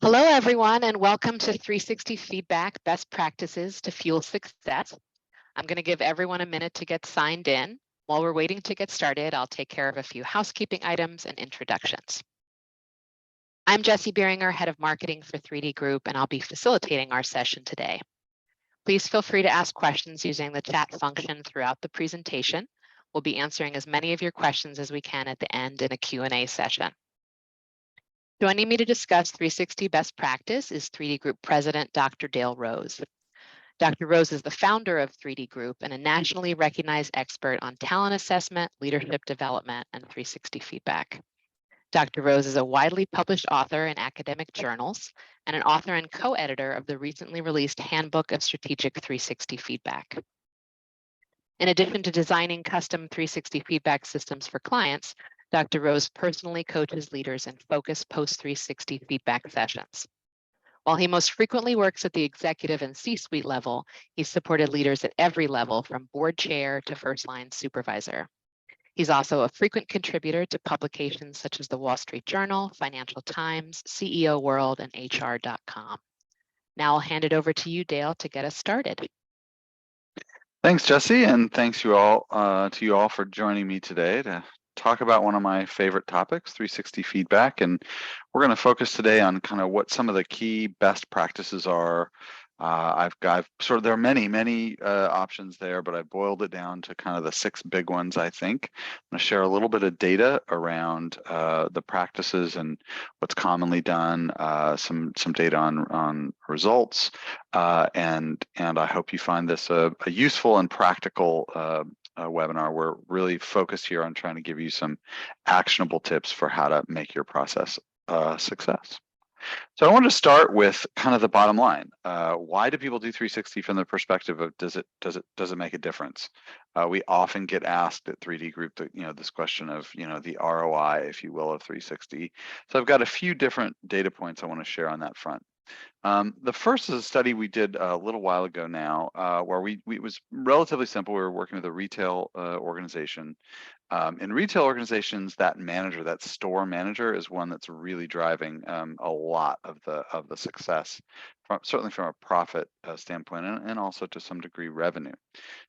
Hello, everyone, and welcome to 360 Feedback Best Practices to Fuel Success. I'm going to give everyone a minute to get signed in. While we're waiting to get started, I'll take care of a few housekeeping items and introductions. I'm Jessie Beeringer, Head of Marketing for 3D Group, and I'll be facilitating our session today. Please feel free to ask questions using the chat function throughout the presentation. We'll be answering as many of your questions as we can at the end in a Q&A session. Joining me to discuss 360 best practice is 3D Group President, Dr. Dale Rose. Dr. Rose is the founder of 3D Group and a nationally recognized expert on talent assessment, leadership development, and 360 feedback. Dr. Rose is a widely published author in academic journals and an author and co-editor of the recently released Handbook of Strategic 360 Feedback. In addition to designing custom 360 feedback systems for clients, Dr. Rose personally coaches leaders in focused post-360 feedback sessions. While he most frequently works at the executive and C-suite level, he's supported leaders at every level from board chair to first-line supervisor. He's also a frequent contributor to publications such as the Wall Street Journal, Financial Times, CEO World, and HR.com. Now I'll hand it over to you, Dale, to get us started. Thanks, Jessie, and thanks to you all for joining me today to talk about one of my favorite topics, 360 feedback. And we're going to focus today on kind of what some of the key best practices are. There are many options there, but I boiled it down to kind of the 6 big ones, I think. I'm going to share a little bit of data around the practices and what's commonly done, some data on results, and I hope you find this a useful and practical webinar. We're really focused here on trying to give you some actionable tips for how to make your process a success. So I want to start with kind of the bottom line. Why do people do 360 from the perspective of does it make a difference? We often get asked at 3D Group this question of the ROI, if you will, of 360. So I've got a few different data points I want to share on that front. The first is a study we did a little while ago now, where it was relatively simple. We were working with a retail organization. In retail organizations, that store manager, is one that's really driving a lot of the success, certainly from a profit standpoint, and also to some degree revenue.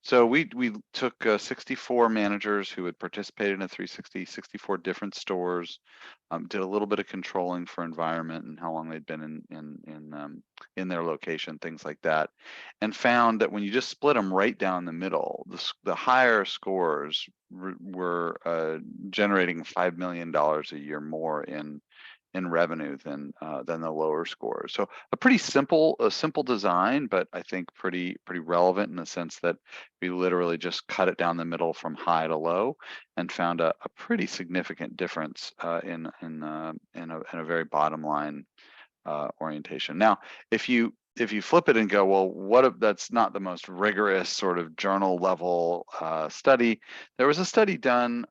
So we took 64 managers who had participated in a 360, 64 different stores, did a little bit of controlling for environment and how long they'd been in their location, things like that, and found that when you just split them right down the middle, the higher scores were generating $5 million a year more in revenue than the lower scores. So a simple design, but I think pretty relevant in the sense that we literally just cut it down the middle from high to low and found a pretty significant difference in a very bottom line orientation. Now, if you flip it and go, well, what if that's not the most rigorous sort of journal level study? There was a study done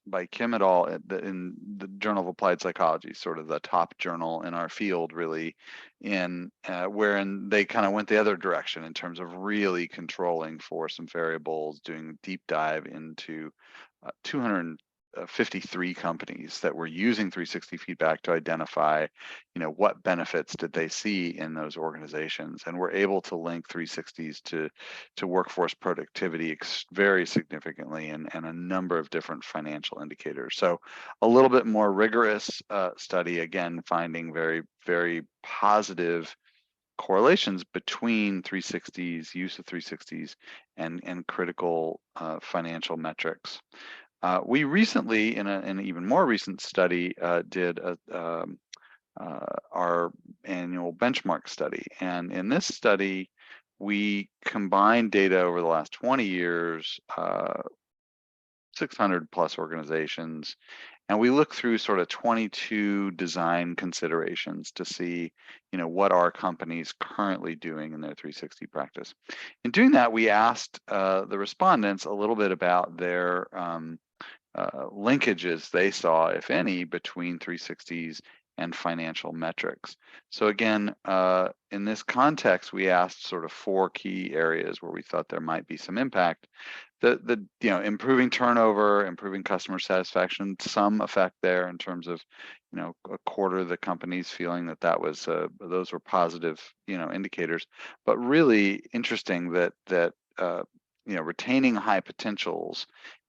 by Kim et al. In the Journal of Applied Psychology, sort of the top journal in our field, really, wherein they kind of went the other direction in terms of really controlling for some variables, doing a deep dive into 253 companies that were using 360 feedback to identify, what benefits did they see in those organizations, and we're able to link 360s to workforce productivity very significantly, and a number of different financial indicators. So a little bit more rigorous study, again, finding very, very positive correlations between 360s, use of 360s, and critical financial metrics. We recently, in an even more recent study, did our annual benchmark study. And in this study, we combined data over the last 20 years, 600 plus organizations, and we looked through sort of 22 design considerations to see, what are companies currently doing in their 360 practice. In doing that, we asked the respondents a little bit about their linkages they saw, if any, between 360s and financial metrics. So again, in this context, we asked sort of 4 key areas where we thought there might be some impact. The improving turnover, improving customer satisfaction, some effect there in terms of, a quarter of the companies feeling that was those were positive, indicators. But really interesting that retaining high potentials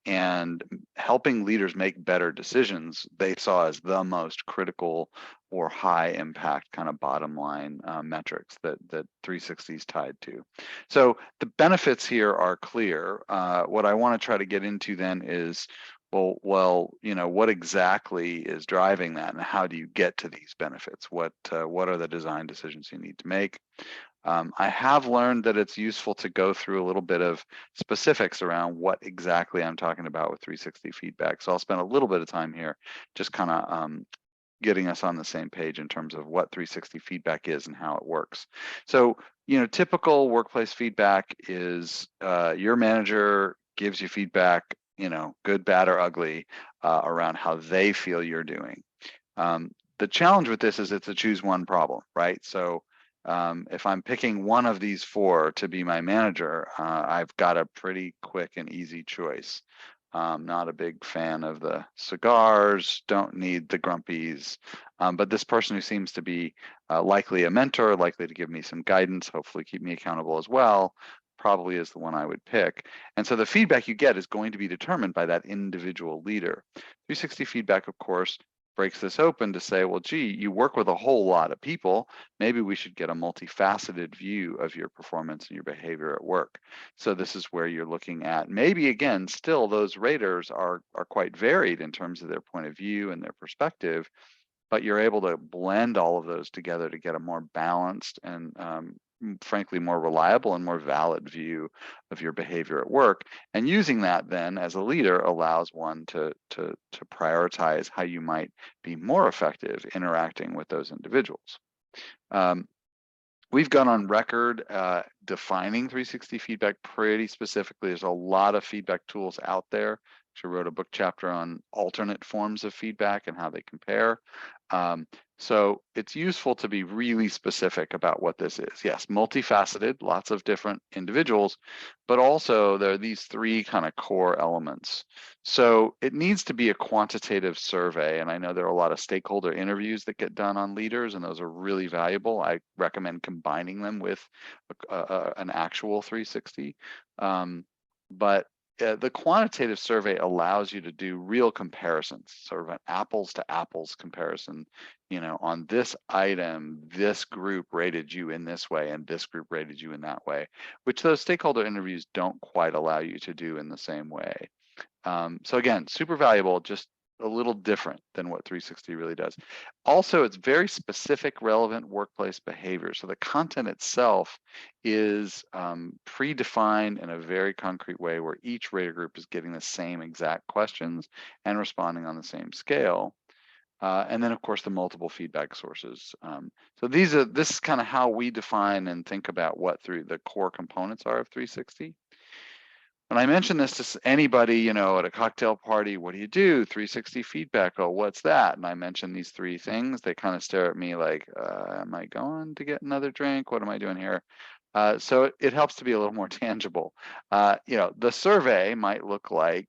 and helping leaders make better decisions, they saw as the most critical or high impact kind of bottom line metrics that 360 is tied to. So the benefits here are clear. What I want to try to get into then is, well, what exactly is driving that, and how do you get to these benefits? What are the design decisions you need to make? I have learned that it's useful to go through a little bit of specifics around what exactly I'm talking about with 360 feedback. So I'll spend a little bit of time here just kind of getting us on the same page in terms of what 360 feedback is and how it works. So, typical workplace feedback is your manager gives you feedback, good, bad, or ugly, around how they feel you're doing. The challenge with this is it's a choose one problem, right? So if I'm picking one of these 4 to be my manager, I've got a pretty quick and easy choice. Not a big fan of the cigars, don't need the grumpies, but this person who seems to be likely a mentor, likely to give me some guidance, hopefully keep me accountable as well, probably is the one I would pick. And so the feedback you get is going to be determined by that individual leader. 360 feedback, of course, breaks this open to say, well, gee, you work with a whole lot of people. Maybe we should get a multifaceted view of your performance and your behavior at work. So this is where you're looking at, maybe again, still those raters are quite varied in terms of their point of view and their perspective, but you're able to blend all of those together to get a more balanced and frankly more reliable and more valid view of your behavior at work. And using that then as a leader allows one to prioritize how you might be more effective interacting with those individuals. We've gone on record defining 360 feedback pretty specifically. There's a lot of feedback tools out there. She wrote a book chapter on alternate forms of feedback and how they compare. So it's useful to be really specific about what this is. Yes, multifaceted, lots of different individuals, but also there are these 3 kind of core elements. So it needs to be a quantitative survey. And I know there are a lot of stakeholder interviews that get done on leaders, and those are really valuable. I recommend combining them with an actual 360. But the quantitative survey allows you to do real comparisons, sort of an apples to apples comparison. On this item, this group rated you in this way and this group rated you in that way, which those stakeholder interviews don't quite allow you to do in the same way. So again, super valuable, just a little different than what 360 really does. Also, it's very specific, relevant workplace behavior. So the content itself is predefined in a very concrete way where each rater group is getting the same exact questions and responding on the same scale. And then, of course, the multiple feedback sources. So this is kind of how we define and think about what the core components are of 360. When I mention this to anybody, at a cocktail party, what do you do? 360 feedback. Oh, what's that? And I mention these 3 things. They kind of stare at me like, am I going to get another drink? What am I doing here? So it helps to be a little more tangible. The survey might look like,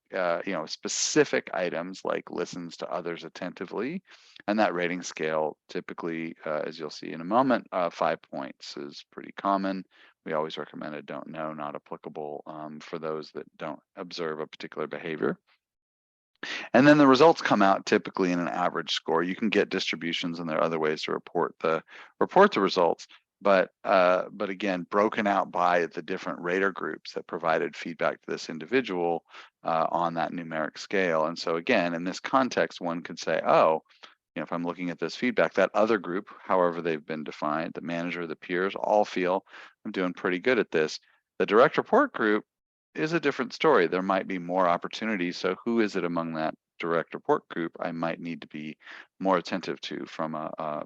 specific items like listens to others attentively. And that rating scale typically, as you'll see in a moment, 5 points is pretty common. We always recommend a don't know, not applicable for those that don't observe a particular behavior. And then the results come out typically in an average score. You can get distributions, and there are other ways to report the results. But again, broken out by the different rater groups that provided feedback to this individual on that numeric scale. And so again, in this context, one could say, oh, if I'm looking at this feedback, that other group, however they've been defined, the manager, the peers, all feel I'm doing pretty good at this. The direct report group is a different story. There might be more opportunities. So who is it among that direct report group I might need to be more attentive to from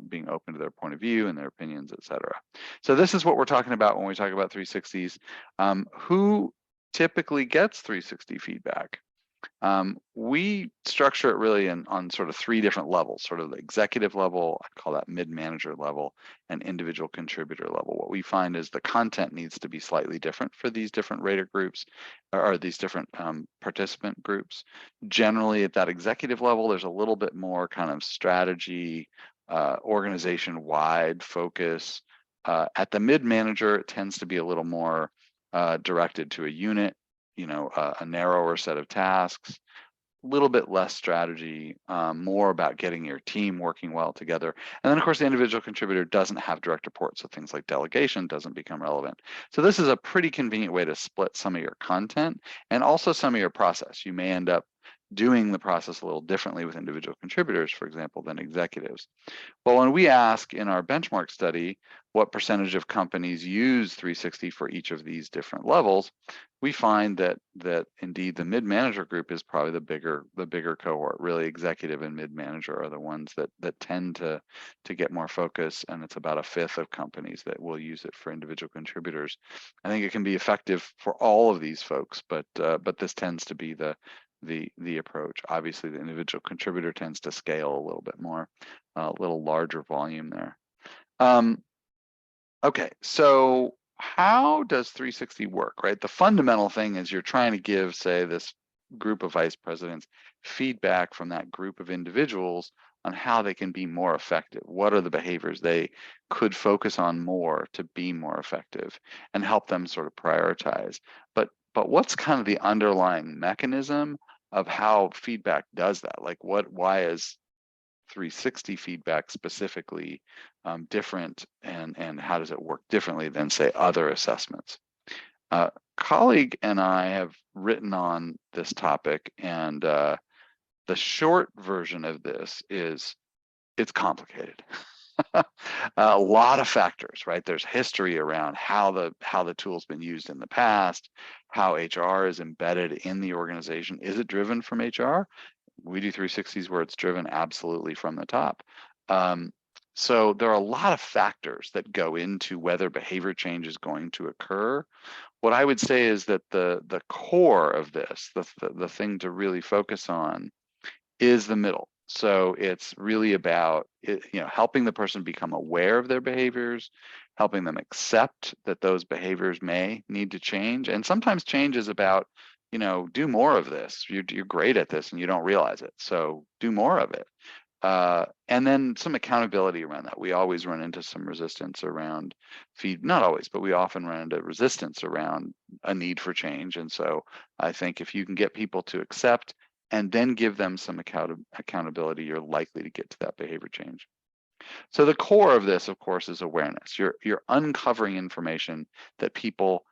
being open to their point of view and their opinions, et cetera. So this is what we're talking about when we talk about 360s. Who typically gets 360 feedback? We structure it really on sort of 3 different levels, sort of the executive level, I call that mid-manager level, and individual contributor level. What we find is the content needs to be slightly different for these different rater groups or these different participant groups. Generally at that executive level, there's a little bit more kind of strategy, organization-wide focus. At the mid-manager, it tends to be a little more directed to a unit, a narrower set of tasks, a little bit less strategy, more about getting your team working well together. And then of course, the individual contributor doesn't have direct reports, so things like delegation doesn't become relevant. So this is a pretty convenient way to split some of your content and also some of your process. You may end up doing the process a little differently with individual contributors, for example, than executives. Well, when we ask in our benchmark study what percentage of companies use 360 for each of these different levels, we find that indeed the mid-manager group is probably the bigger cohort. Really, executive and mid-manager are the ones that tend to get more focus, and it's about 1/5 of companies that will use it for individual contributors. I think it can be effective for all of these folks, but this tends to be the approach. Obviously, the individual contributor tends to scale a little bit more, a little larger volume there. Okay, so how does 360 work, right? The fundamental thing is you're trying to give, say, this group of vice presidents feedback from that group of individuals on how they can be more effective. What are the behaviors they could focus on more to be more effective, and help them sort of prioritize. But what's kind of the underlying mechanism of how feedback does that? Like why is 360 feedback specifically different, and how does it work differently than, say, other assessments? Colleague and I have written on this topic, and the short version of this is it's complicated. A lot of factors, right? There's history around how the tool's been used in the past, how HR is embedded in the organization. Is it driven from HR? We do 360s where it's driven absolutely from the top. So there are a lot of factors that go into whether behavior change is going to occur. What I would say is that the core of this, the thing to really focus on, is the middle. So it's really about helping the person become aware of their behaviors, helping them accept that those behaviors may need to change. And sometimes change is about, do more of this. You're great at this and you don't realize it, so do more of it. And then some accountability around that. We always run into some resistance around not always, but we often run into resistance around a need for change. And so I think if you can get people to accept and then give them some accountability, you're likely to get to that behavior change. So the core of this, of course, is awareness. You're uncovering information that people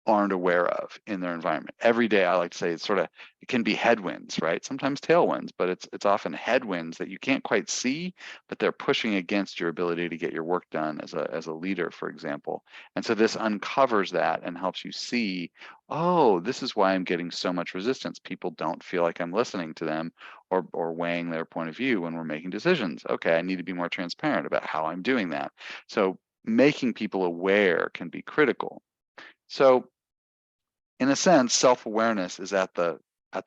aren't aware of in their environment. Every day, I like to say it can be headwinds, right? Sometimes tailwinds, but it's often headwinds that you can't quite see, but they're pushing against your ability to get your work done as a leader, for example. And so this uncovers that and helps you see, oh, this is why I'm getting so much resistance. People don't feel like I'm listening to them or weighing their point of view when we're making decisions. Okay, I need to be more transparent about how I'm doing that. So making people aware can be critical. So in a sense, self-awareness is at the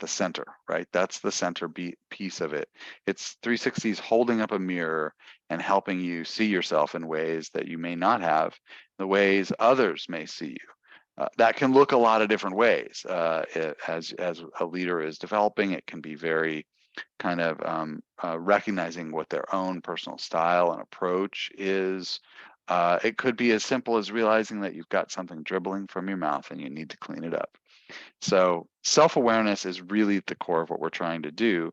center, right? That's the center piece of it. It's 360s holding up a mirror and helping you see yourself in ways that you may not have, the ways others may see you. That can look a lot of different ways. As a leader is developing, it can be very kind of recognizing what their own personal style and approach is. It could be as simple as realizing that you've got something dribbling from your mouth and you need to clean it up. So self-awareness is really at the core of what we're trying to do.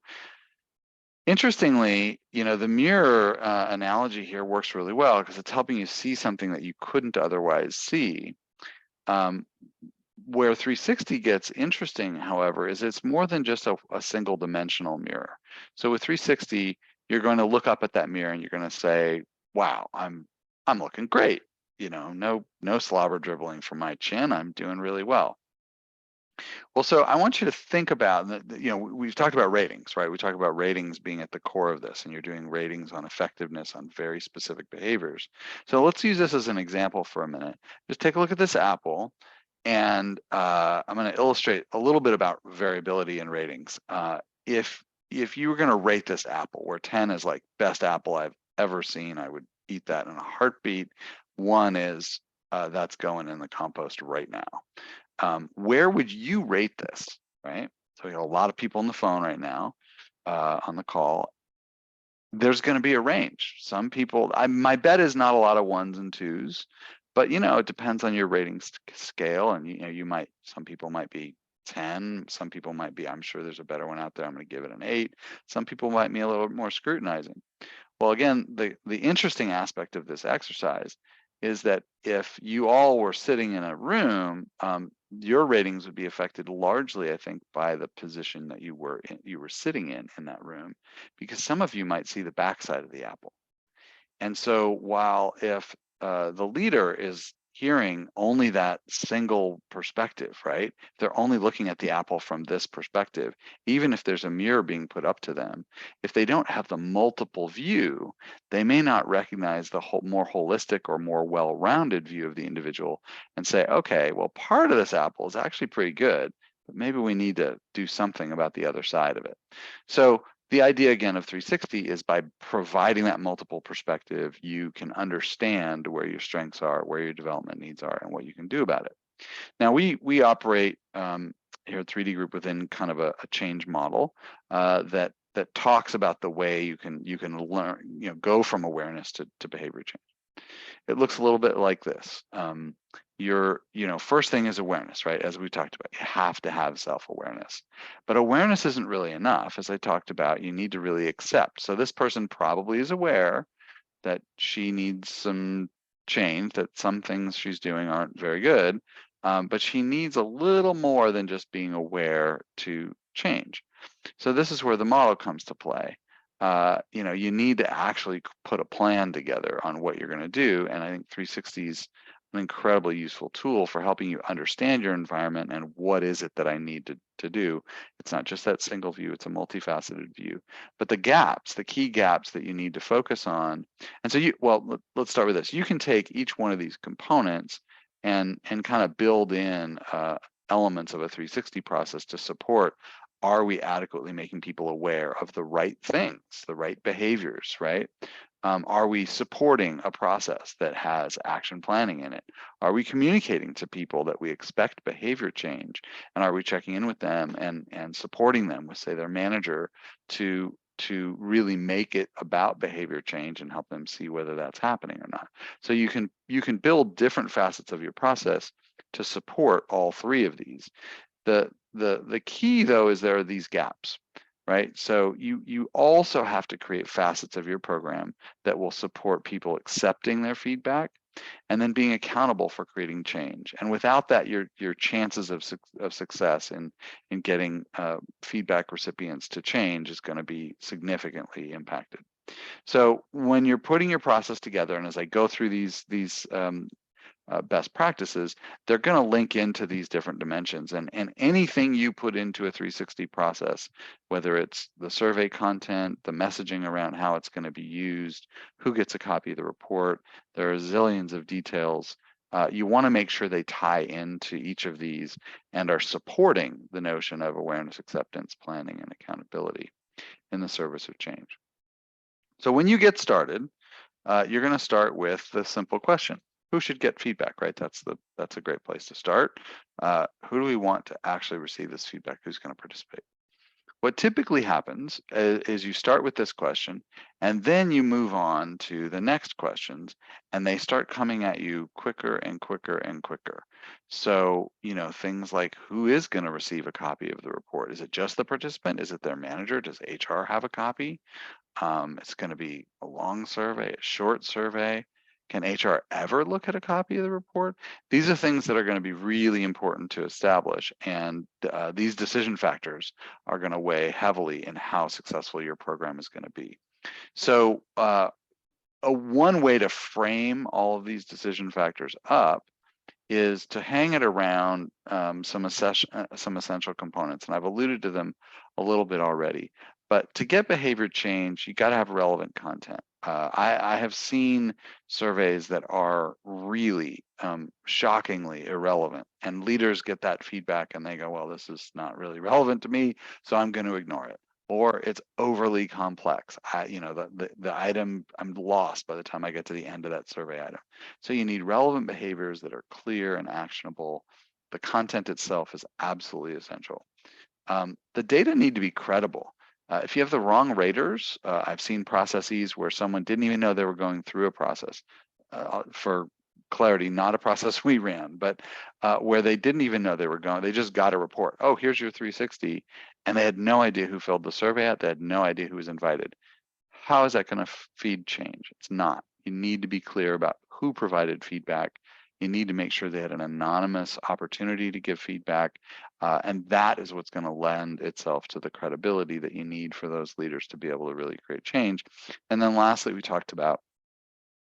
Interestingly, the mirror analogy here works really well because it's helping you see something that you couldn't otherwise see. Where 360 gets interesting, however, is it's more than just a single dimensional mirror. So with 360, you're going to look up at that mirror and you're going to say, wow, I'm looking great. No slobber dribbling from my chin. I'm doing really well. Well, so I want you to think about, we've talked about ratings, right? We talk about ratings being at the core of this, and you're doing ratings on effectiveness on very specific behaviors. So let's use this as an example for a minute. Just take a look at this apple, And I'm going to illustrate a little bit about variability in ratings. If you were going to rate this apple, where 10 is like best apple I've ever seen, I would eat that in a heartbeat. 1 is that's going in the compost right now. Where would you rate this, right? So we have a lot of people on the phone right now, on the call. There's going to be a range. Some people, my bet is not a lot of 1s and 2s, but it depends on your rating scale, and some people might be 10, some people might be, I'm sure there's a better one out there, I'm going to give it an 8. Some people might be a little more scrutinizing. Well, again, the interesting aspect of this exercise is that if you all were sitting in a room, your ratings would be affected largely, I think, by the position that you were sitting in that room, because some of you might see the backside of the apple. And so while if the leader is hearing only that single perspective, right? They're only looking at the apple from this perspective, even if there's a mirror being put up to them. If they don't have the multiple view, they may not recognize the more holistic or more well-rounded view of the individual and say, okay, well, part of this apple is actually pretty good, but maybe we need to do something about the other side of it. So the idea, again, of 360 is by providing that multiple perspective, you can understand where your strengths are, where your development needs are, and what you can do about it. Now, we operate here at 3D Group within kind of a change model that talks about the way you can learn, go from awareness to behavior change. It looks a little bit like this. Your first thing is awareness, right? As we talked about, you have to have self-awareness, but awareness isn't really enough. As I talked about, you need to really accept. So this person probably is aware that she needs some change, that some things she's doing aren't very good, but she needs a little more than just being aware to change. So this is where the model comes to play. You need to actually put a plan together on what you're going to do, and I think 360 is an incredibly useful tool for helping you understand your environment and what is it that I need to do. It's not just that single view, it's a multifaceted view. But the gaps, the key gaps that you need to focus on. And so let's start with this. You can take each one of these components and kind of build in elements of a 360 process to support, are we adequately making people aware of the right things, the right behaviors, right? Are we supporting a process that has action planning in it? Are we communicating to people that we expect behavior change? And are we checking in with them and supporting them with, say, their manager to really make it about behavior change and help them see whether that's happening or not? So you can build different facets of your process to support all 3 of these. The key, though, is there are these gaps, right? So you also have to create facets of your program that will support people accepting their feedback and then being accountable for creating change. And without that, your chances of success in getting feedback recipients to change is going to be significantly impacted. So when you're putting your process together, and as I go through these best practices, they're going to link into these different dimensions, and anything you put into a 360 process, whether it's the survey content, the messaging around how it's going to be used, who gets a copy of the report, there are zillions of details. You want to make sure they tie into each of these and are supporting the notion of awareness, acceptance, planning, and accountability in the service of change. So when you get started, you're going to start with the simple question: who should get feedback, right? That's a great place to start. Who do we want to actually receive this feedback? Who's going to participate? What typically happens is you start with this question, and then you move on to the next questions, and they start coming at you quicker and quicker and quicker. So, things like, who is going to receive a copy of the report? Is it just the participant? Is it their manager? Does HR have a copy? It's going to be a long survey, a short survey. Can HR ever look at a copy of the report? These are things that are going to be really important to establish, and these decision factors are going to weigh heavily in how successful your program is going to be. So one way to frame all of these decision factors up is to hang it around some essential components, and I've alluded to them a little bit already. But to get behavior change, you got to have relevant content. I have seen surveys that are really shockingly irrelevant, and leaders get that feedback and they go, well, this is not really relevant to me, so I'm going to ignore it. Or it's overly complex. The item, I'm lost by the time I get to the end of that survey item. So you need relevant behaviors that are clear and actionable. The content itself is absolutely essential. The data need to be credible. If you have the wrong raters, I've seen processes where someone didn't even know they were going through a process. For clarity, not a process we ran, but where they didn't even know they were going. They just got a report. Oh, here's your 360. And they had no idea who filled the survey out. They had no idea who was invited. How is that going to feed change? It's not. You need to be clear about who provided feedback. You need to make sure they had an anonymous opportunity to give feedback. And that is what's going to lend itself to the credibility that you need for those leaders to be able to really create change. And then lastly, we talked about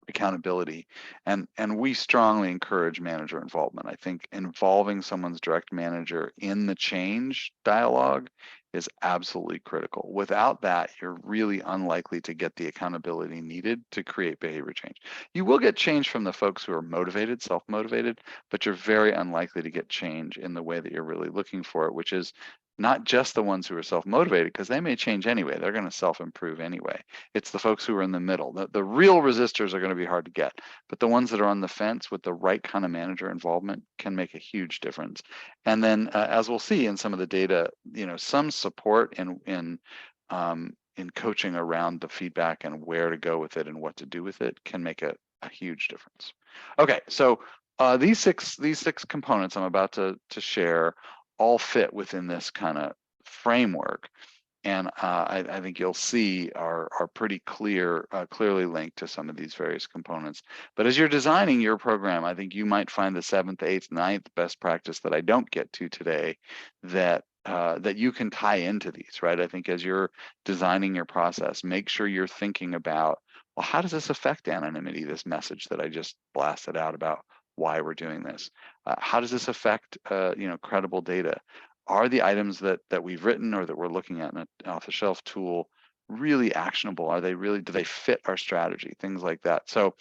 accountability, and we strongly encourage manager involvement. I think involving someone's direct manager in the change dialogue is absolutely critical. Without that, you're really unlikely to get the accountability needed to create behavior change. You will get change from the folks who are motivated, self-motivated, but you're very unlikely to get change in the way that you're really looking for it, which is not just the ones who are self-motivated, because they may change anyway. They're going to self-improve anyway. It's the folks who are in the middle. The real resistors are going to be hard to get, but the ones that are on the fence with the right kind of manager involvement can make a huge difference. And then, as we'll see in some of the data, some support in coaching around the feedback and where to go with it and what to do with it can make a huge difference. Okay, so these six components I'm about to share all fit within this kind of framework, and I think you'll see are pretty clearly linked to some of these various components. But as you're designing your program, I think you might find the 7th, 8th, 9th best practice that I don't get to today that you can tie into these, right? I think as you're designing your process, make sure you're thinking about, well, how does this affect anonymity, this message that I just blasted out about why we're doing this? How does this affect credible data? Are the items that we've written or that we're looking at in an off-the-shelf tool really actionable? Are they really, do they fit our strategy? Things like that. So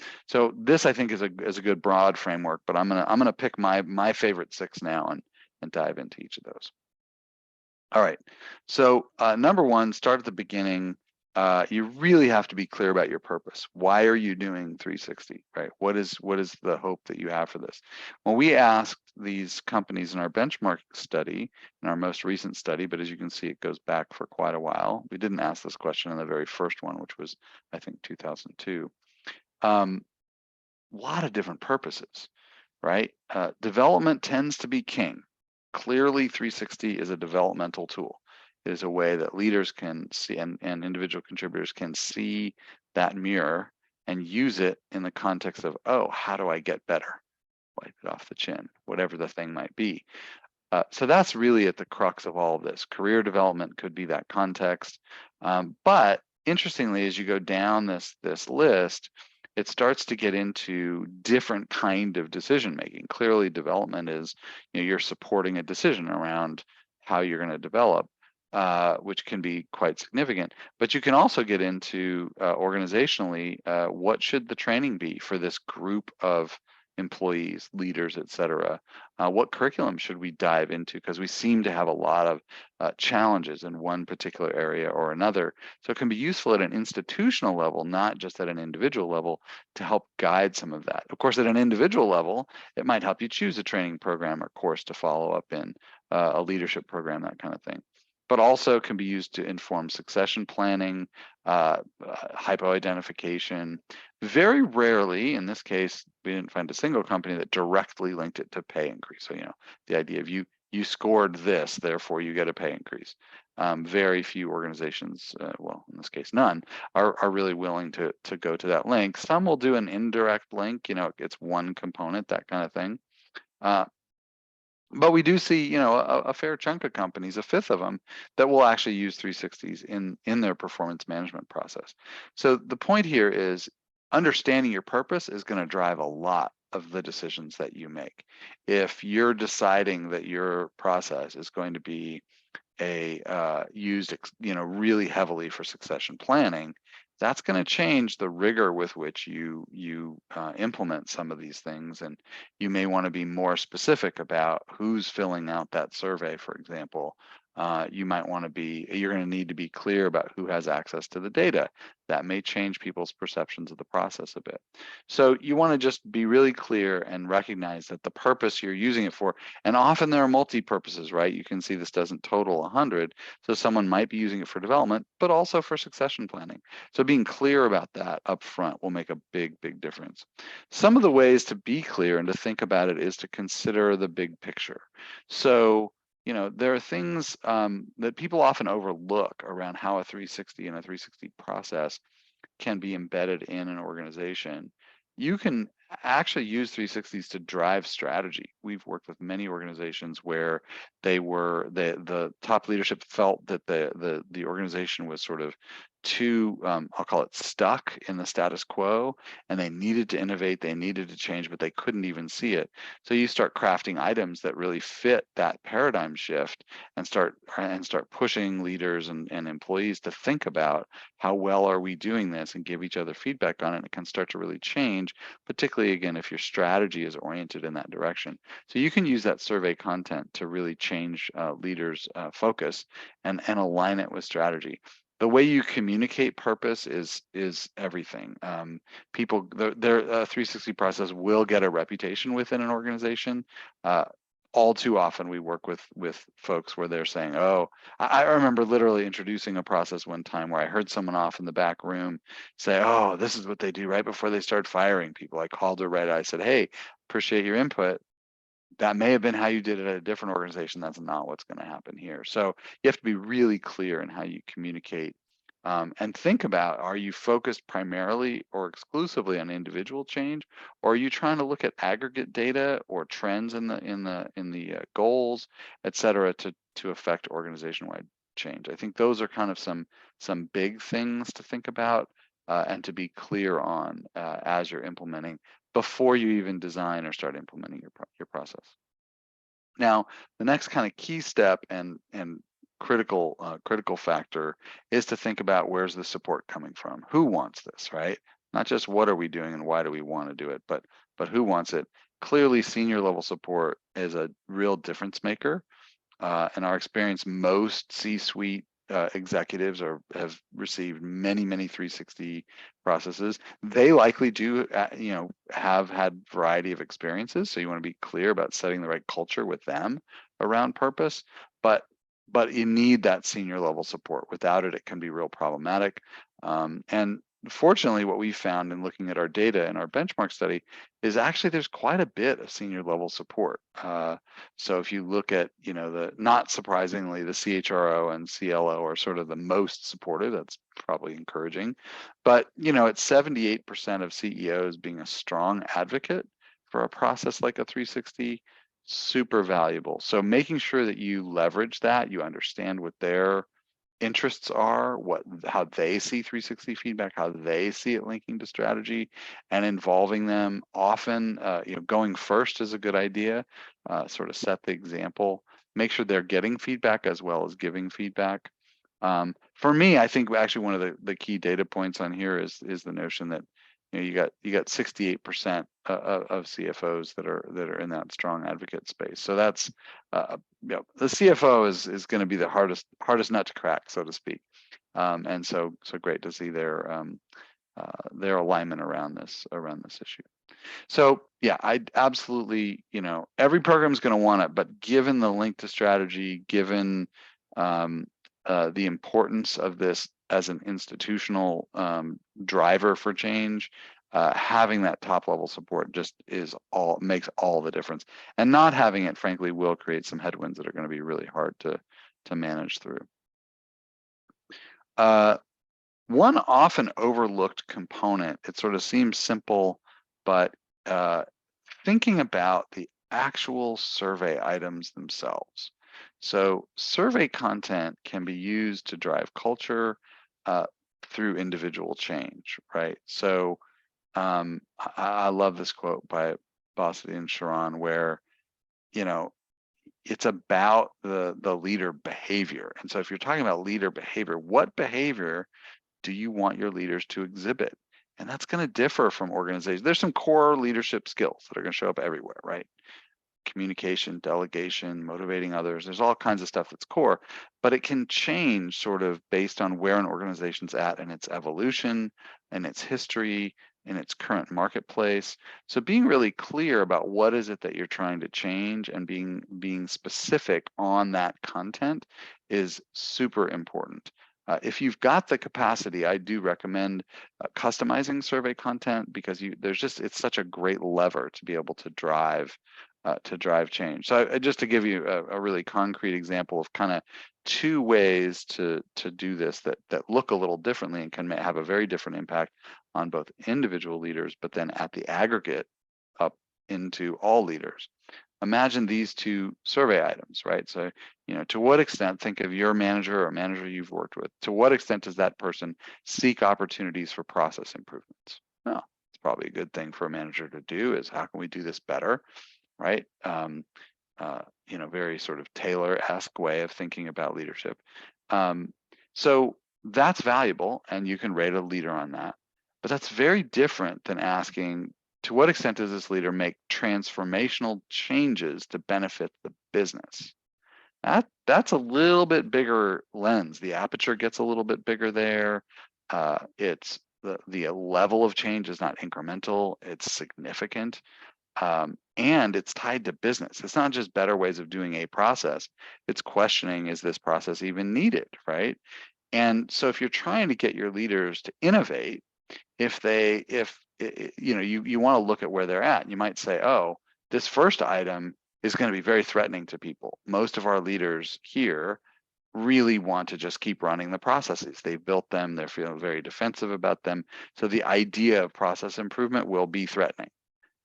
this, I think, is a good broad framework, but I'm gonna pick my favorite 6 now and dive into each of those. All right. So number 1, start at the beginning. You really have to be clear about your purpose. Why are you doing 360, right? What is the hope that you have for this? When we asked these companies in our benchmark study, in our most recent study, but as you can see, it goes back for quite a while. We didn't ask this question in the very first one, which was, I think, 2002. A lot of different purposes, right? Development tends to be king. Clearly, 360 is a developmental tool. It is a way that leaders can see and individual contributors can see that mirror and use it in the context of, oh, how do I get better? Wipe it off the chin, whatever the thing might be. So that's really at the crux of all of this. Career development could be that context. But interestingly, as you go down this list, it starts to get into different kind of decision making. Clearly, development is, you're supporting a decision around how you're going to develop, which can be quite significant. But you can also get into organizationally, what should the training be for this group of employees, leaders, et cetera? What curriculum should we dive into? Because we seem to have a lot of challenges in one particular area or another. So it can be useful at an institutional level, not just at an individual level, to help guide some of that. Of course, at an individual level, it might help you choose a training program or course to follow up in, a leadership program, that kind of thing. But also can be used to inform succession planning, hypo identification. Very rarely, in this case, we didn't find a single company that directly linked it to pay increase. So, the idea of you scored this, therefore you get a pay increase. Very few organizations, well, in this case, none, are really willing to go to that link. Some will do an indirect link, it's one component, that kind of thing. But we do see, a fair chunk of companies, a fifth of them, that will actually use 360s in their performance management process. So the point here is understanding your purpose is going to drive a lot of the decisions that you make. If you're deciding that your process is going to be used really heavily for succession planning, that's going to change the rigor with which you implement some of these things, and you may want to be more specific about who's filling out that survey, for example. You're going to need to be clear about who has access to the data. That may change people's perceptions of the process a bit. So you want to just be really clear and recognize that the purpose you're using it for, and often there are multi-purposes, right? You can see this doesn't total 100. So someone might be using it for development, but also for succession planning. So being clear about that up front will make a big, big difference. Some of the ways to be clear and to think about it is to consider the big picture. So there are things that people often overlook around how a 360 and a 360 process can be embedded in an organization. You can actually use 360s to drive strategy. We've worked with many organizations where the top leadership felt that the organization was sort of too, I'll call it, stuck in the status quo, and they needed to innovate, they needed to change, but they couldn't even see it. So you start crafting items that really fit that paradigm shift, and start pushing leaders and employees to think about how well are we doing this, and give each other feedback on it. And it can start to really change, particularly again if your strategy is oriented in that direction. So you can use that survey content to really change leaders' focus and align it with strategy. The way you communicate purpose is everything. People, their 360 process will get a reputation within an organization. All too often we work with folks where they're saying, oh, I remember literally introducing a process one time where I heard someone off in the back room say, oh, this is what they do right before they start firing people. I called her right. I said, hey, appreciate your input. That may have been how you did it at a different organization. That's not what's going to happen here. So you have to be really clear in how you communicate, and think about, are you focused primarily or exclusively on individual change, or are you trying to look at aggregate data or trends in the goals, et cetera, to affect organization-wide change? I think those are kind of some big things to think about and to be clear on as you're implementing, before you even design or start implementing your process. Now, the next kind of key step and critical factor is to think about, where's the support coming from? Who wants this, right? Not just what are we doing and why do we want to do it, but who wants it? Clearly, senior level support is a real difference maker. In our experience, most C-suite executives have received many 360 processes. They likely do have had variety of experiences, so you want to be clear about setting the right culture with them around purpose, but you need that senior level support. Without it, it can be real problematic. And fortunately, what we found in looking at our data in our benchmark study is actually there's quite a bit of senior level support. So if you look at, not surprisingly, the CHRO and CLO are sort of the most supportive. That's probably encouraging. But, at 78% of CEOs being a strong advocate for a process like a 360, super valuable. So making sure that you leverage that, you understand what their interests are, how they see 360 feedback, how they see it linking to strategy, and involving them often. Going first is a good idea. Sort of set the example. Make sure they're getting feedback as well as giving feedback. For me, I think actually one of the key data points on here is the notion that you got 68% of CFOs that are in that strong advocate space. So that's the CFO is going to be the hardest nut to crack, so to speak. And so great to see their alignment around this issue. So yeah, I absolutely, every program is going to want it, but given the link to strategy, given the importance of this as an institutional driver for change, having that top level support just makes all the difference. And not having it, frankly, will create some headwinds that are going to be really hard to manage through. One often overlooked component, it sort of seems simple, but thinking about the actual survey items themselves. So survey content can be used to drive culture through individual change, right? So I love this quote by Bossidy and Sharon, where it's about the leader behavior. And so if you're talking about leader behavior, what behavior do you want your leaders to exhibit? And that's going to differ from organizations. There's some core leadership skills that are going to show up everywhere, right? Communication, delegation, motivating others. There's all kinds of stuff that's core, but it can change sort of based on where an organization's at in its evolution and its history in its current marketplace. So being really clear about what is it that you're trying to change and being specific on that content is super important. If you've got the capacity, I do recommend customizing survey content, because it's such a great lever to be able to drive change. So just to give you a really concrete example of kind of two ways to do this that look a little differently and can have a very different impact on both individual leaders, but then at the aggregate up into all leaders. Imagine these two survey items, right? So, to what extent, think of your manager or manager you've worked with, to what extent does that person seek opportunities for process improvements? Well, it's probably a good thing for a manager to do, is how can we do this better, right? Very sort of Taylor-esque way of thinking about leadership. So that's valuable, and you can rate a leader on that. But that's very different than asking, to what extent does this leader make transformational changes to benefit the business? That's a little bit bigger lens. The aperture gets a little bit bigger there. It's the level of change is not incremental, it's significant. And it's tied to business. It's not just better ways of doing a process. It's questioning, is this process even needed, right? And so if you're trying to get your leaders to innovate, you want to look at where they're at. You might say, oh, this first item is going to be very threatening to people. Most of our leaders here really want to just keep running the processes. They've built them, they're feeling very defensive about them. So the idea of process improvement will be threatening.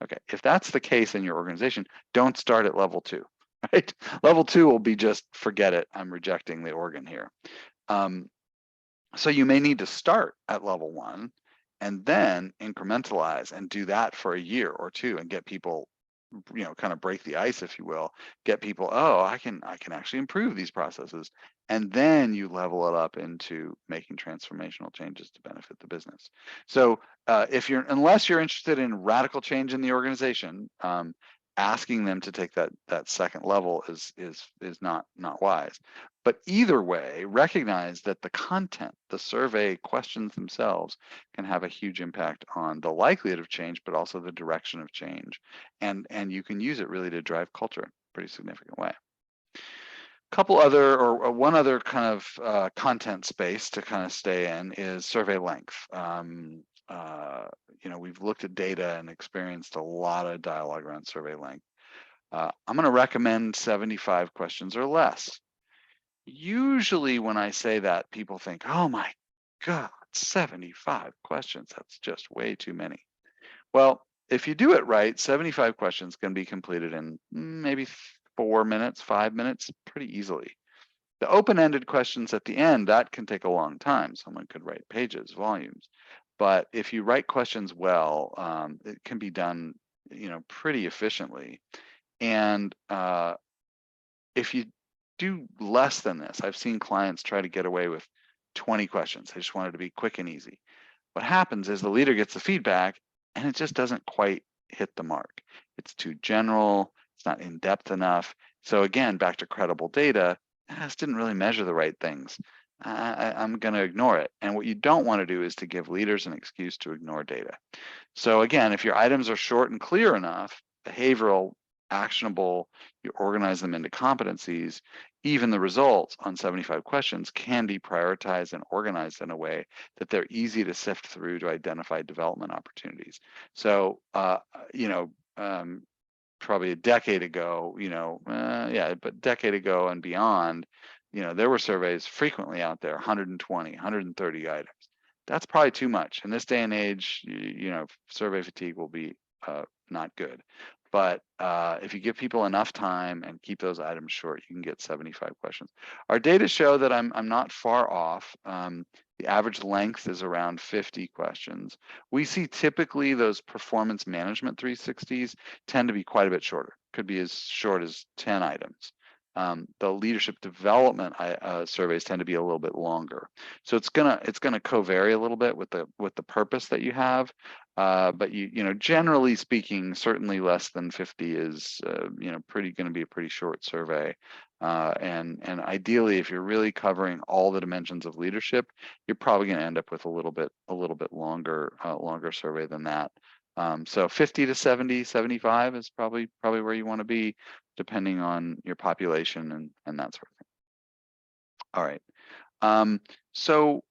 Okay, if that's the case in your organization, don't start at level 2, right? Level 2 will be just, forget it, I'm rejecting the organ here. So you may need to start at level 1 and then incrementalize and do that for a year or two and get people, kind of break the ice, if you will, get people, oh, I can actually improve these processes. And then you level it up into making transformational changes to benefit the business. So unless you're interested in radical change in the organization, asking them to take that second level is not wise. But either way, recognize that the content, the survey questions themselves, can have a huge impact on the likelihood of change, but also the direction of change. And you can use it really to drive culture in a pretty significant way. Couple other, or one other kind of content space to kind of stay in is survey length. We've looked at data and experienced a lot of dialogue around survey length. I'm going to recommend 75 questions or less. Usually when I say that, people think, oh my God, 75 questions, that's just way too many. Well, if you do it right, 75 questions can be completed in maybe 4 minutes, 5 minutes, pretty easily. The open-ended questions at the end, that can take a long time. Someone could write pages, volumes. But if you write questions well, it can be done, pretty efficiently. And if you do less than this, I've seen clients try to get away with 20 questions. They just want it to be quick and easy. What happens is the leader gets the feedback and it just doesn't quite hit the mark. It's too general, it's not in depth enough. So again, back to credible data, this didn't really measure the right things. I'm going to ignore it. And what you don't want to do is to give leaders an excuse to ignore data. So again, if your items are short and clear enough, behavioral, actionable, you organize them into competencies, even the results on 75 questions can be prioritized and organized in a way that they're easy to sift through to identify development opportunities. So, probably a decade ago, but decade ago and beyond, there were surveys frequently out there, 120, 130 items. That's probably too much. In this day and age, survey fatigue will be not good. But if you give people enough time and keep those items short, you can get 75 questions. Our data show that I'm not far off. The average length is around 50 questions. We see typically those performance management 360s tend to be quite a bit shorter. Could be as short as 10 items. The leadership development surveys tend to be a little bit longer. So it's gonna co-vary a little bit with the purpose that you have. But generally speaking, certainly less than 50 is gonna be a pretty short survey. And ideally, if you're really covering all the dimensions of leadership, you're probably going to end up with a little bit longer survey than that. So 50 to 70, 75 is probably where you want to be, depending on your population and that sort of thing. All right. So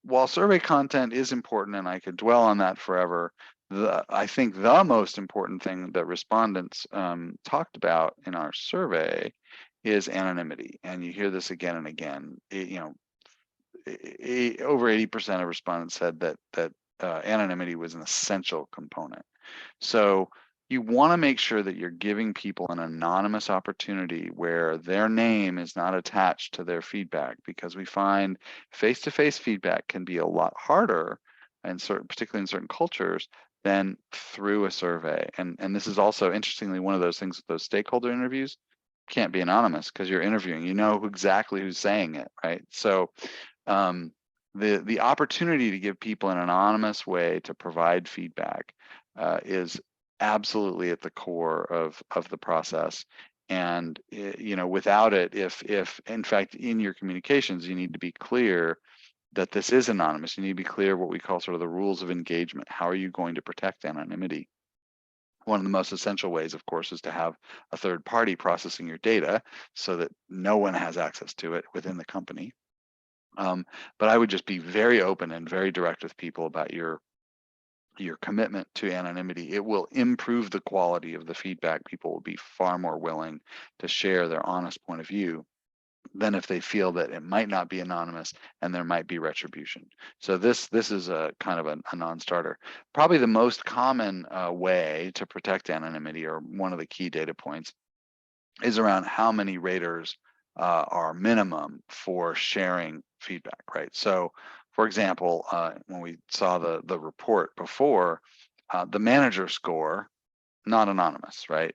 while survey content is important, and I could dwell on that forever, I think the most important thing that respondents talked about in our survey is anonymity. And you hear this again and again. Over 80% of respondents said that anonymity was an essential component. So you want to make sure that you're giving people an anonymous opportunity where their name is not attached to their feedback, because we find face-to-face feedback can be a lot harder, and particularly in certain cultures, than through a survey. And this is also, interestingly, one of those things with those stakeholder interviews. Can't be anonymous because you're interviewing, exactly who's saying it, right? So the opportunity to give people an anonymous way to provide feedback is absolutely at the core of the process. And without it, if in fact in your communications you need to be clear that this is anonymous, you need to be clear what we call sort of the rules of engagement. How are you going to protect anonymity? One of the most essential ways, of course, is to have a third party processing your data so that no one has access to it within the company. But I would just be very open and very direct with people about your commitment to anonymity. It will improve the quality of the feedback. People will be far more willing to share their honest point of view than if they feel that it might not be anonymous and there might be retribution. So this is a kind of a non-starter. Probably the most common way to protect anonymity, or one of the key data points, is around how many raters are minimum for sharing feedback, right? So for example, when we saw the report before, the manager score, not anonymous, right?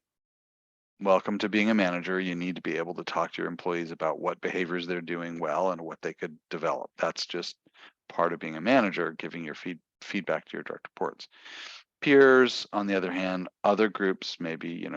Welcome to being a manager. You need to be able to talk to your employees about what behaviors they're doing well and what they could develop. That's just part of being a manager, giving your feedback to your direct reports. Peers, on the other hand, other groups, maybe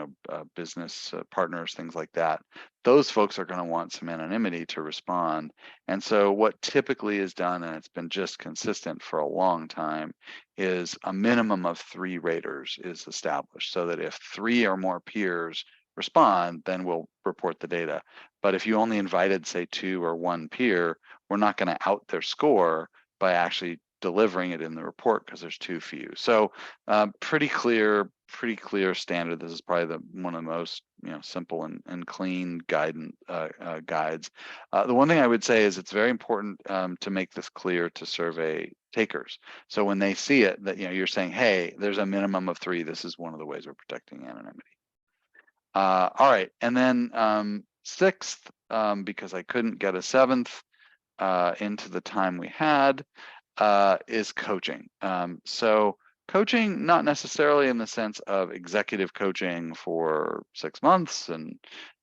business partners, things like that, those folks are going to want some anonymity to respond. And so what typically is done, and it's been just consistent for a long time, is a minimum of 3 raters is established, so that if 3 or more peers respond, then we'll report the data. But if you only invited, say, 2 or 1 peer, we're not going to out their score by actually delivering it in the report because there's too few. So pretty clear standard. This is probably one of the most simple and clean guides. The one thing I would say is it's very important to make this clear to survey takers. So when they see it, that you're saying, hey, there's a minimum of 3. This is one of the ways we're protecting anonymity. All right, and then 6th, because I couldn't get a 7th into the time we had, is coaching. So coaching, not necessarily in the sense of executive coaching for 6 months and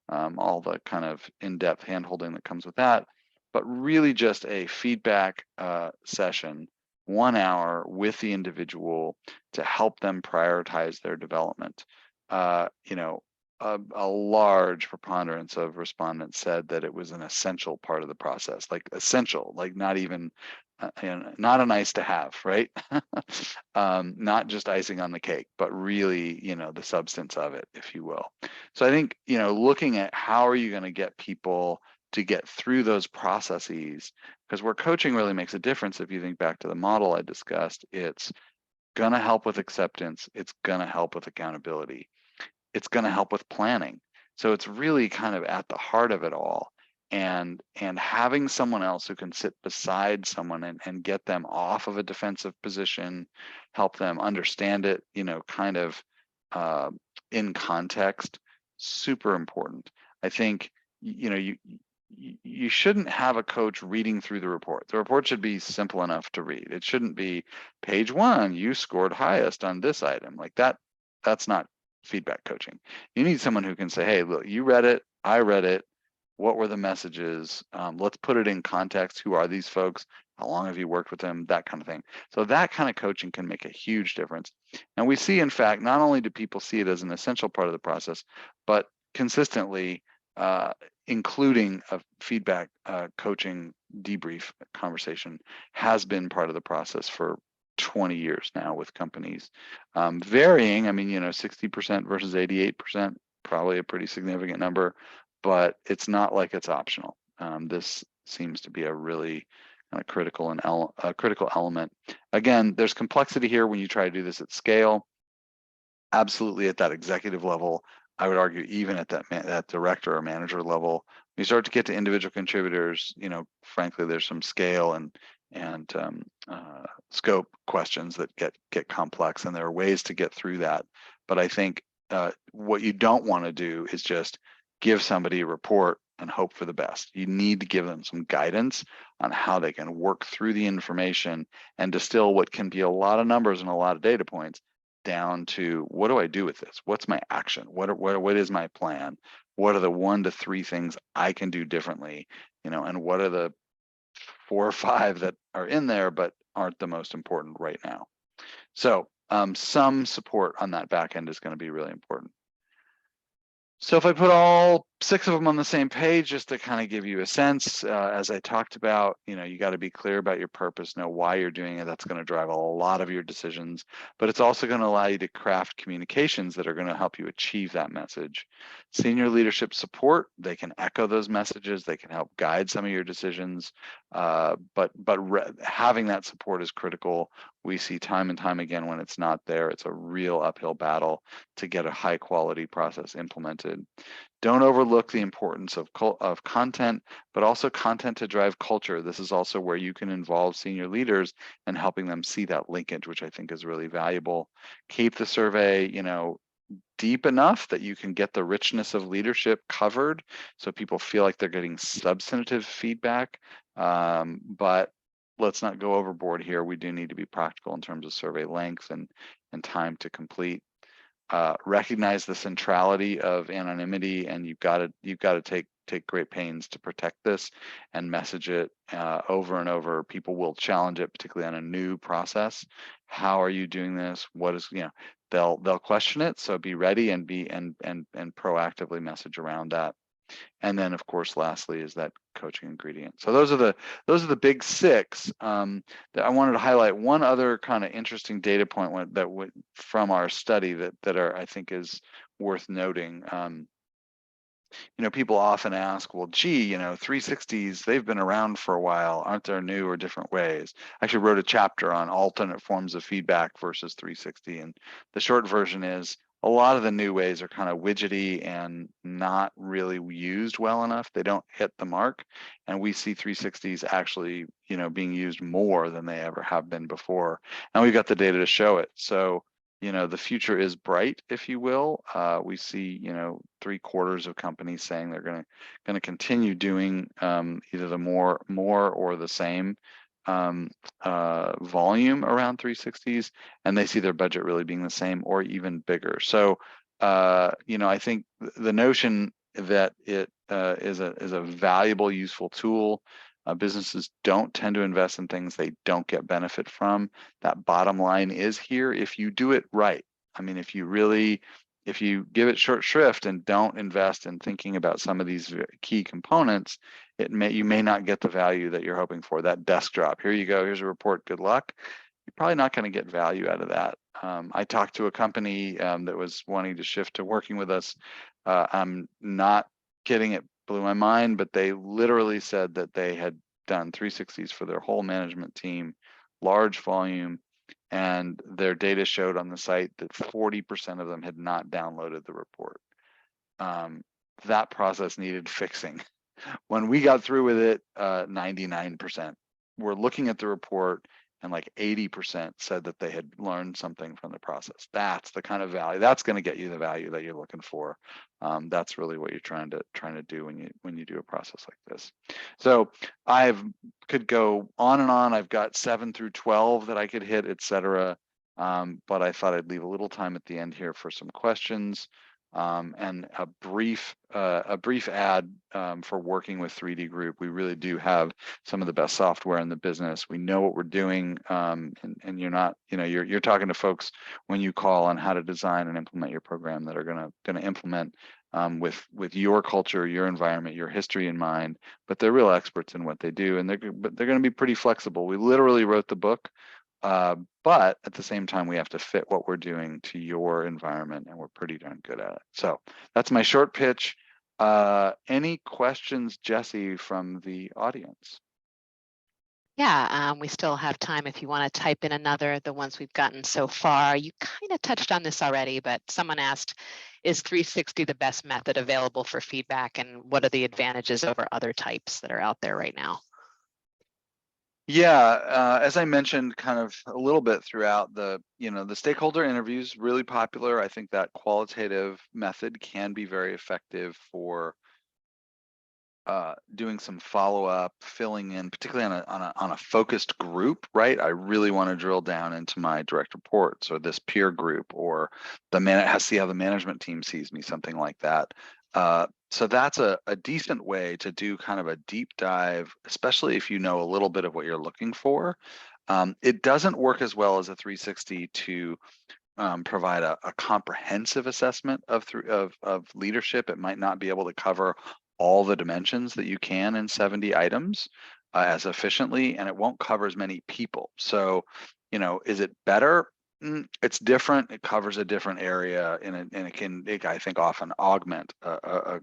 all the kind of in-depth hand-holding that comes with that, but really just a feedback session, 1 hour with the individual to help them prioritize their development. A large preponderance of respondents said that it was an essential part of the process, like essential, like not even not a nice to have, right? Not just icing on the cake, but really, the substance of it, if you will. So I think, looking at how are you going to get people to get through those processes, because where coaching really makes a difference, if you think back to the model I discussed, it's going to help with acceptance. It's going to help with accountability. It's going to help with planning. So it's really kind of at the heart of it all. And having someone else who can sit beside someone and get them off of a defensive position, help them understand it, kind of in context, super important. I think, you shouldn't have a coach reading through the report. The report should be simple enough to read. It shouldn't be page 1, you scored highest on this item. Like that's not feedback coaching. You need someone who can say, hey, look, you read it, I read it. What were the messages? Let's put it in context. Who are these folks? How long have you worked with them? That kind of thing. So that kind of coaching can make a huge difference. And we see, in fact, not only do people see it as an essential part of the process, but consistently including a feedback coaching debrief conversation has been part of the process for 20 years now with companies. Varying, I mean, 60% versus 88%, probably a pretty significant number, but it's not like it's optional. This seems to be a really kind of critical element. Again, there's complexity here when you try to do this at scale. Absolutely at that executive level, I would argue even at that director or manager level. When you start to get to individual contributors, frankly, there's some scale and scope questions that get complex, and there are ways to get through that. But I think what you don't want to do is just give somebody a report and hope for the best. You need to give them some guidance on how they can work through the information and distill what can be a lot of numbers and a lot of data points down to, what do I do with this? What's my action? What is my plan? What are the 1 to 3 things I can do differently? And what are the 4 or 5 that are in there but aren't the most important right now? So some support on that back end is going to be really important. So if I put all 6 of them on the same page, just to kind of give you a sense, as I talked about, you got to be clear about your purpose, know why you're doing it. That's going to drive a lot of your decisions, but it's also going to allow you to craft communications that are going to help you achieve that message. Senior leadership support, they can echo those messages. They can help guide some of your decisions, but having that support is critical. We see time and time again when it's not there, it's a real uphill battle to get a high quality process implemented. Don't overlook the importance of content, but also content to drive culture. This is also where you can involve senior leaders and helping them see that linkage, which I think is really valuable. Keep the survey, deep enough that you can get the richness of leadership covered so people feel like they're getting substantive feedback. But let's not go overboard here. We do need to be practical in terms of survey length and time to complete. Recognize the centrality of anonymity, and you've got to take great pains to protect this and message it over and over. People will challenge it, particularly on a new process. How are you doing this? What is, they'll question it. So be ready and proactively message around that. And then, of course, lastly is that coaching ingredient. So those are the big 6 that I wanted to highlight. One other kind of interesting data point from our study that I think is worth noting. People often ask, well, gee, 360s, they've been around for a while. Aren't there new or different ways? I actually wrote a chapter on alternate forms of feedback versus 360. And the short version is, a lot of the new ways are kind of widgety and not really used well enough. They don't hit the mark. And we see 360s actually, being used more than they ever have been before. And we've got the data to show it. So, the future is bright, if you will. We see, 3/4 of companies saying they're going to continue doing either the more or the same volume around 360s, and they see their budget really being the same or even bigger. So, I think the notion that it is a valuable, useful tool. Businesses don't tend to invest in things they don't get benefit from. That bottom line is here if you do it right. I mean, if you give it short shrift and don't invest in thinking about some of these key components, you may not get the value that you're hoping for. That desk drop, here you go, here's a report, good luck. You're probably not going to get value out of that. I talked to a company that was wanting to shift to working with us. I'm not kidding, it blew my mind, but they literally said that they had done 360s for their whole management team, large volume, and their data showed on the site that 40% of them had not downloaded the report. That process needed fixing. When we got through with it, 99% were looking at the report, and like 80% said that they had learned something from the process. That's the kind of value that's going to get you the value that you're looking for. That's really what you're trying to do when you do a process like this. So I could go on and on. I've got 7 through 12 that I could hit, etc. but I thought I'd leave a little time at the end here for some questions, and a brief ad for working with 3D Group. We really do have some of the best software in the business. We know what we're doing, and you're not, you're talking to folks when you call on how to design and implement your program that are gonna implement with your culture, your environment, your history in mind. But they're real experts in what they do, and they're going to be pretty flexible. We literally wrote the book. But at the same time, we have to fit what we're doing to your environment, and we're pretty darn good at it. So that's my short pitch. Any questions, Jesse, from the audience? Yeah, we still have time if you want to type in another, the ones we've gotten so far. You kind of touched on this already, but someone asked, is 360 the best method available for feedback, and what are the advantages over other types that are out there right now? Yeah, as I mentioned kind of a little bit throughout, the stakeholder interviews, really popular. I think that qualitative method can be very effective for doing some follow-up, filling in, particularly on a focused group, right? I really want to drill down into my direct reports or this peer group, or see how the management team sees me, something like that. So that's a decent way to do kind of a deep dive, especially if you know a little bit of what you're looking for. It doesn't work as well as a 360 to provide a comprehensive assessment of leadership. It might not be able to cover all the dimensions that you can in 70 items as efficiently, and it won't cover as many people. So, is it better? It's different. It covers a different area, and it I think, often augment a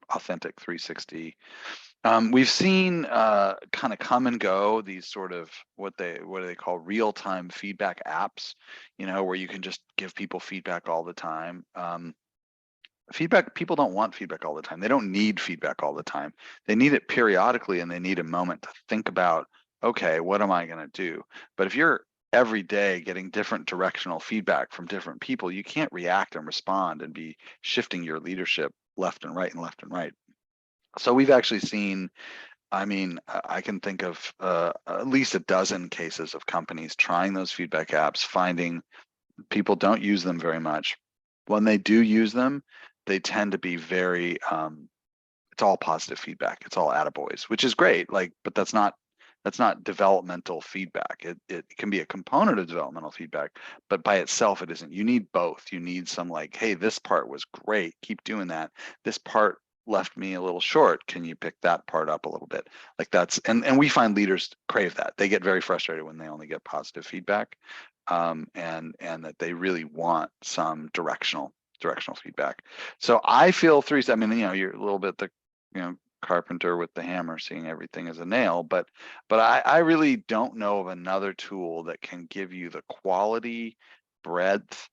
authentic 360. We've seen kind of come and go these sort of what do they call real-time feedback apps, where you can just give people feedback all the time. People don't want feedback all the time. They don't need feedback all the time. They need it periodically, and they need a moment to think about, okay, what am I going to do? But if you're every day getting different directional feedback from different people, you can't react and respond and be shifting your leadership left and right and left and right. So we've actually seen, I can think of at least a dozen cases of companies trying those feedback apps, finding people don't use them very much. When they do use them, they tend to be very, it's all positive feedback. It's all attaboys, which is great. But that's not developmental feedback. It can be a component of developmental feedback, but by itself, it isn't. You need both. You need some hey, this part was great. Keep doing that. This part left me a little short. Can you pick that part up a little bit? And we find leaders crave that. They get very frustrated when they only get positive feedback, and that they really want some directional feedback. So I feel you're a little bit the carpenter with the hammer, seeing everything as a nail, but I really don't know of another tool that can give you the quality, breadth,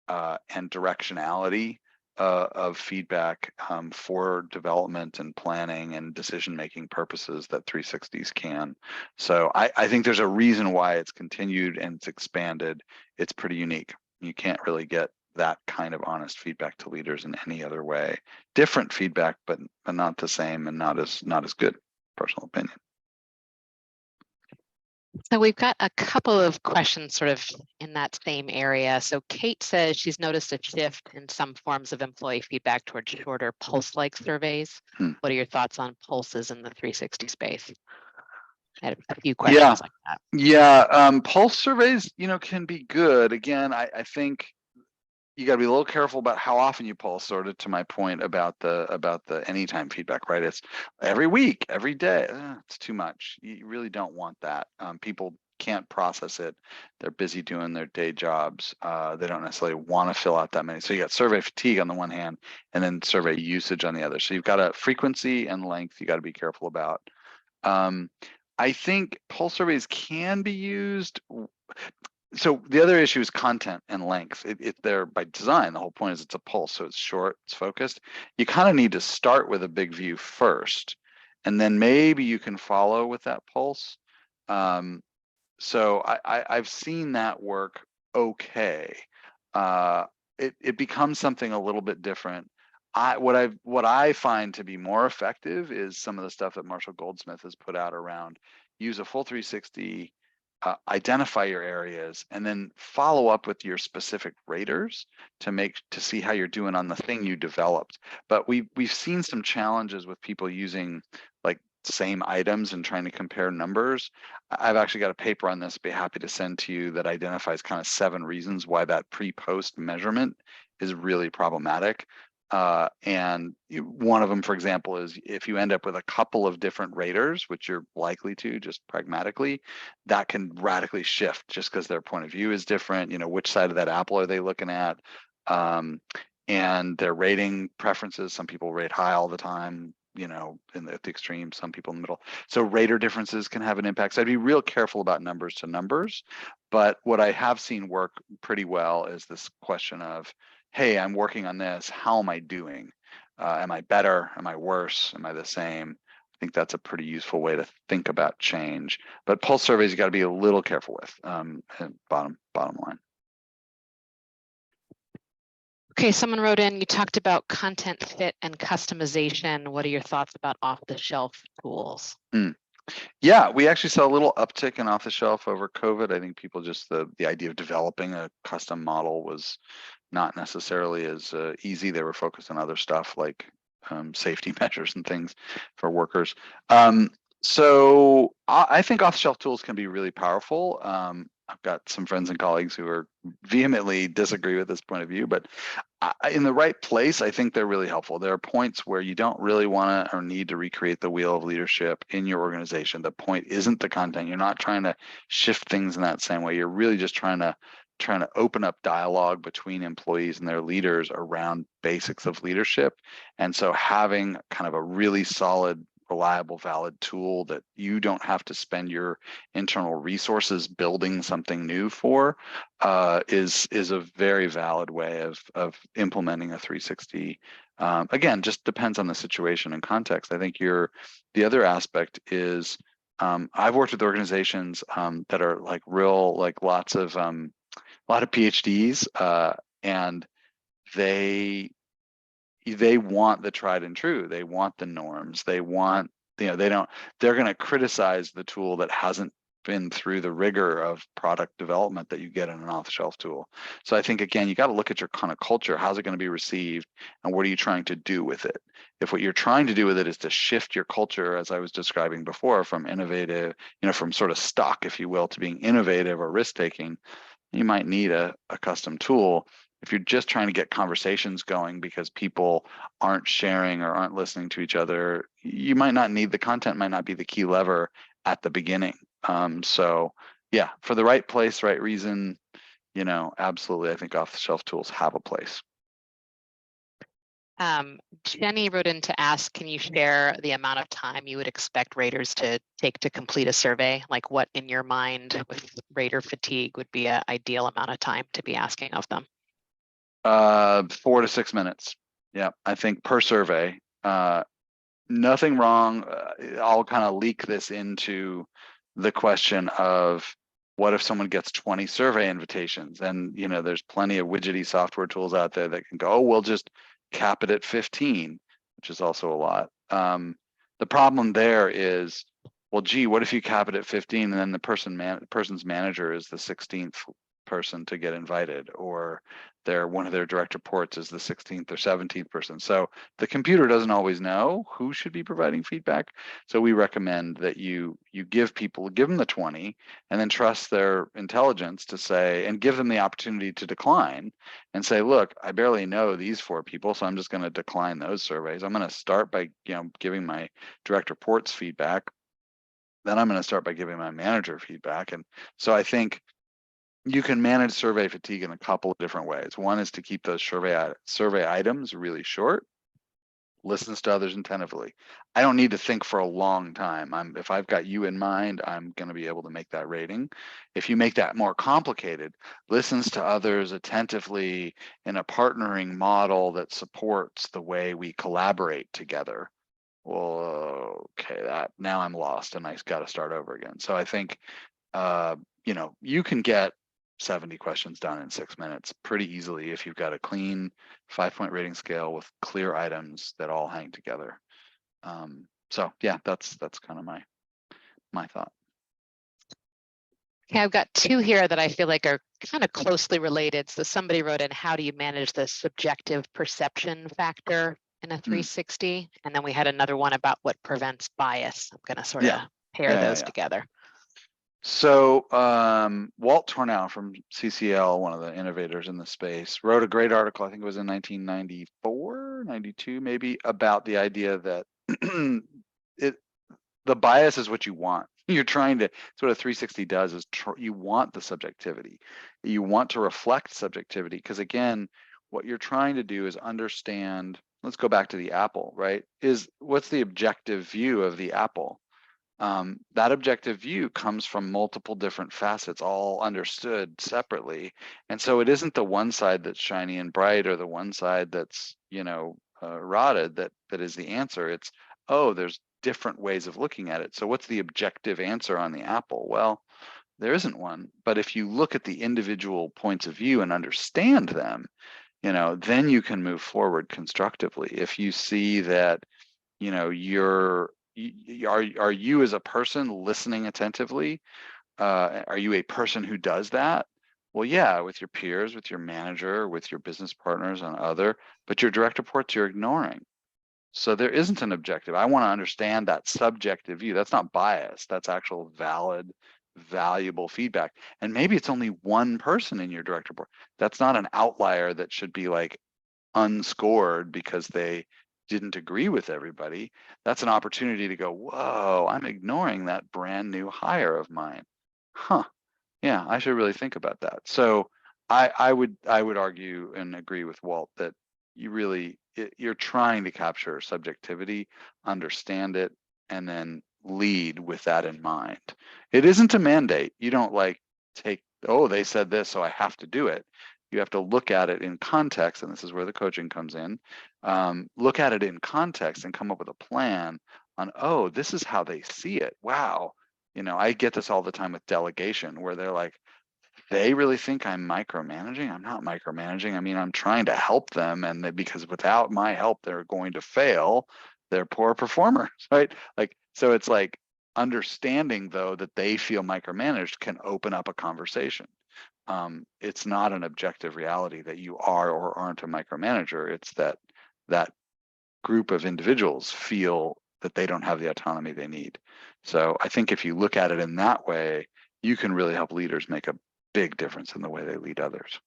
and directionality of feedback for development and planning and decision-making purposes that 360s can. So I think there's a reason why it's continued and it's expanded. It's pretty unique. You can't really get that kind of honest feedback to leaders in any other way. Different feedback, but not the same, and not as good. Personal opinion. So we've got a couple of questions sort of in that same area. So Kate says she's noticed a shift in some forms of employee feedback towards shorter pulse-like surveys. What are your thoughts on pulses in the 360 space? I had a few questions like that. Yeah, pulse surveys, can be good. Again, I think you got to be a little careful about how often you pulse, sort of to my point about the anytime feedback, right? It's every week, every day. It's too much. You really don't want that. People can't process it. They're busy doing their day jobs. They don't necessarily want to fill out that many. So you got survey fatigue on the one hand, and then survey usage on the other. So you've got a frequency and length you got to be careful about. I think pulse surveys can be used. So the other issue is content and length. They're by design. The whole point is it's a pulse, so it's short, it's focused. You kind of need to start with a big view first, and then maybe you can follow with that pulse. So I've seen that work okay. It becomes something a little bit different. What I find to be more effective is some of the stuff that Marshall Goldsmith has put out around use a full 360, identify your areas, and then follow up with your specific raters to see how you're doing on the thing you developed. But we've seen some challenges with people using like same items and trying to compare numbers. I've actually got a paper on this, be happy to send to you, that identifies kind of 7 reasons why that pre-post measurement is really problematic. And one of them, for example, is if you end up with a couple of different raters, which you're likely to just pragmatically, that can radically shift just because their point of view is different. Which side of that apple are they looking at? And their rating preferences. Some people rate high all the time, at the extreme, some people in the middle. So rater differences can have an impact. So I'd be real careful about numbers to numbers. But what I have seen work pretty well is this question of, hey, I'm working on this. How am I doing? Am I better? Am I worse? Am I the same? I think that's a pretty useful way to think about change. But pulse surveys, you got to be a little careful with. Bottom line. Okay, someone wrote in, you talked about content fit and customization. What are your thoughts about off-the-shelf tools? Yeah, we actually saw a little uptick in off-the-shelf over COVID. I think people just, the idea of developing a custom model was not necessarily as easy. They were focused on other stuff like safety measures and things for workers. So I think off-the-shelf tools can be really powerful. I've got some friends and colleagues who are vehemently disagree with this point of view, but in the right place, I think they're really helpful. There are points where you don't really want to or need to recreate the wheel of leadership in your organization. The point isn't the content. You're not trying to shift things in that same way. You're really just trying to open up dialogue between employees and their leaders around basics of leadership. And so having kind of a really solid, reliable, valid tool that you don't have to spend your internal resources building something new for is a very valid way of implementing a 360. Again, just depends on the situation and context. I think the other aspect is I've worked with organizations that are like real, like a lot of PhDs, and they want the tried and true. They want the norms. They want, they're going to criticize the tool that hasn't been through the rigor of product development that you get in an off-the-shelf tool. So I think, again, you got to look at your kind of culture. How's it going to be received, and what are you trying to do with it? If what you're trying to do with it is to shift your culture, as I was describing before, from innovative, from sort of stuck, if you will, to being innovative or risk-taking, you might need a custom tool. If you're just trying to get conversations going because people aren't sharing or aren't listening to each other, you might not need, the content might not be the key lever at the beginning. So yeah, for the right place, right reason, absolutely, I think off-the-shelf tools have a place. Jenny wrote in to ask, can you share the amount of time you would expect raters to take to complete a survey? Like what in your mind with rater fatigue would be an ideal amount of time to be asking of them? 4 to 6 minutes. Yeah, I think per survey. Nothing wrong. I'll kind of leak this into the question of what if someone gets 20 survey invitations, and there's plenty of widgety software tools out there that can go, oh, we'll just cap it at 15, which is also a lot. The problem there is, well, gee, what if you cap it at 15 and then the person's manager is the 16th person to get invited, or one of their direct reports is the 16th or 17th person. So the computer doesn't always know who should be providing feedback. So we recommend that you give them the 20 and then trust their intelligence to say, and give them the opportunity to decline and say, look, I barely know these 4 people, so I'm just going to decline those surveys. I'm going to start by giving my direct reports feedback. Then I'm going to start by giving my manager feedback. And so I think you can manage survey fatigue in a couple of different ways. One is to keep those survey items really short, listens to others attentively. I don't need to think for a long time. If I've got you in mind, I'm going to be able to make that rating. If you make that more complicated, listens to others attentively in a partnering model that supports the way we collaborate together. Well, okay, now I'm lost and I got to start over again. So I think, you can get 70 questions done in 6 minutes pretty easily if you've got a clean 5-point rating scale with clear items that all hang together. So yeah, that's kind of my thought. Okay, I've got two here that I feel like are kind of closely related. So somebody wrote in, how do you manage the subjective perception factor in a 360? And then we had another one about what prevents bias. I'm going to sort of pair those together. So Walt Tornow from CCL, one of the innovators in the space, wrote a great article, I think it was in 1994, 92 maybe, about the idea that the bias is what you want. You're trying to, that's what a 360 does, is you want the subjectivity. You want to reflect subjectivity, because again, what you're trying to do is understand, let's go back to the apple, right? What's the objective view of the apple? That objective view comes from multiple different facets, all understood separately. And so it isn't the one side that's shiny and bright, or the one side that's, rotted, that is the answer. It's, oh, there's different ways of looking at it. So what's the objective answer on the apple? Well, there isn't one. But if you look at the individual points of view and understand them, then you can move forward constructively. If you see that, are you as a person listening attentively? Are you a person who does that? Well, yeah, with your peers, with your manager, with your business partners and other, but your direct reports you're ignoring. So there isn't an objective. I want to understand that subjective view. That's not bias. That's actual valid, valuable feedback. And maybe it's only one person in your direct report. That's not an outlier that should be like unscored because they didn't agree with everybody. That's an opportunity to go, whoa, I'm ignoring that brand new hire of mine. Huh. Yeah, I should really think about that. So I would argue and agree with Walt that you're trying to capture subjectivity, understand it, and then lead with that in mind. It isn't a mandate. You don't take, oh, they said this, so I have to do it. You have to look at it in context, and this is where the coaching comes in. Look at it in context and come up with a plan on, oh, this is how they see it. Wow. I get this all the time with delegation, where they're like, they really think I'm micromanaging. I'm not micromanaging. I mean, I'm trying to help them, and because without my help, they're going to fail. They're poor performers, right? So it's like understanding, though, that they feel micromanaged can open up a conversation. It's not an objective reality that you are or aren't a micromanager. It's that group of individuals feel that they don't have the autonomy they need. So I think if you look at it in that way, you can really help leaders make a big difference in the way they lead others.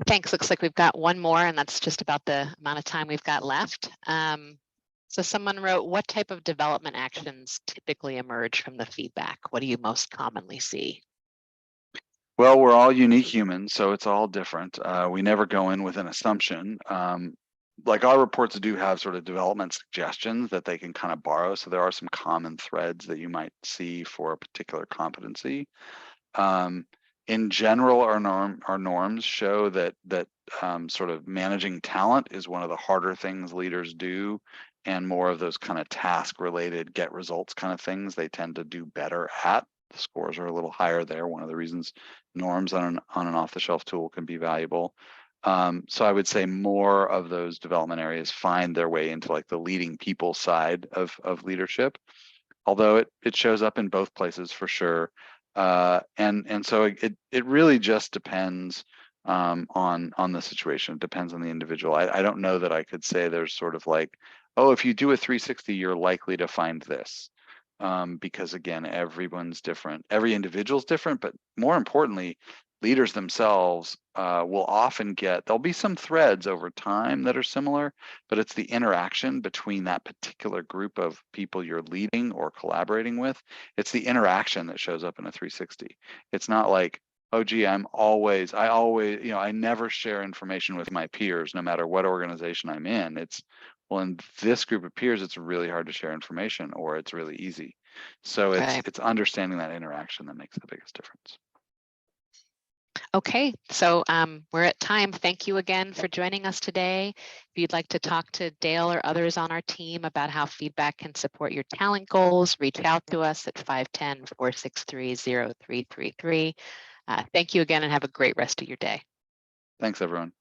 Thanks. Looks like we've got one more, and that's just about the amount of time we've got left. So someone wrote, what type of development actions typically emerge from the feedback? What do you most commonly see? Well, we're all unique humans, so it's all different. We never go in with an assumption. Like our reports do have sort of development suggestions that they can kind of borrow. So there are some common threads that you might see for a particular competency. In general, our norms show that sort of managing talent is one of the harder things leaders do, and more of those kind of task-related, get results kind of things they tend to do better at. The scores are a little higher there. One of the reasons norms on an off-the-shelf tool can be valuable. So I would say more of those development areas find their way into like the leading people side of leadership, although it shows up in both places for sure. And so it really just depends on the situation. It depends on the individual. I don't know that I could say there's sort of like, oh, if you do a 360, you're likely to find this. Because again, everyone's different. Every individual's different, but more importantly, leaders themselves will often there'll be some threads over time that are similar, but it's the interaction between that particular group of people you're leading or collaborating with. It's the interaction that shows up in a 360. It's not like, oh, gee, I never share information with my peers, no matter what organization I'm in. It's, well, in this group of peers, it's really hard to share information, or it's really easy. So it's understanding that interaction that makes the biggest difference. Okay, so we're at time. Thank you again for joining us today. If you'd like to talk to Dale or others on our team about how feedback can support your talent goals, reach out to us at 510-463-0333. Thank you again, and have a great rest of your day. Thanks, everyone.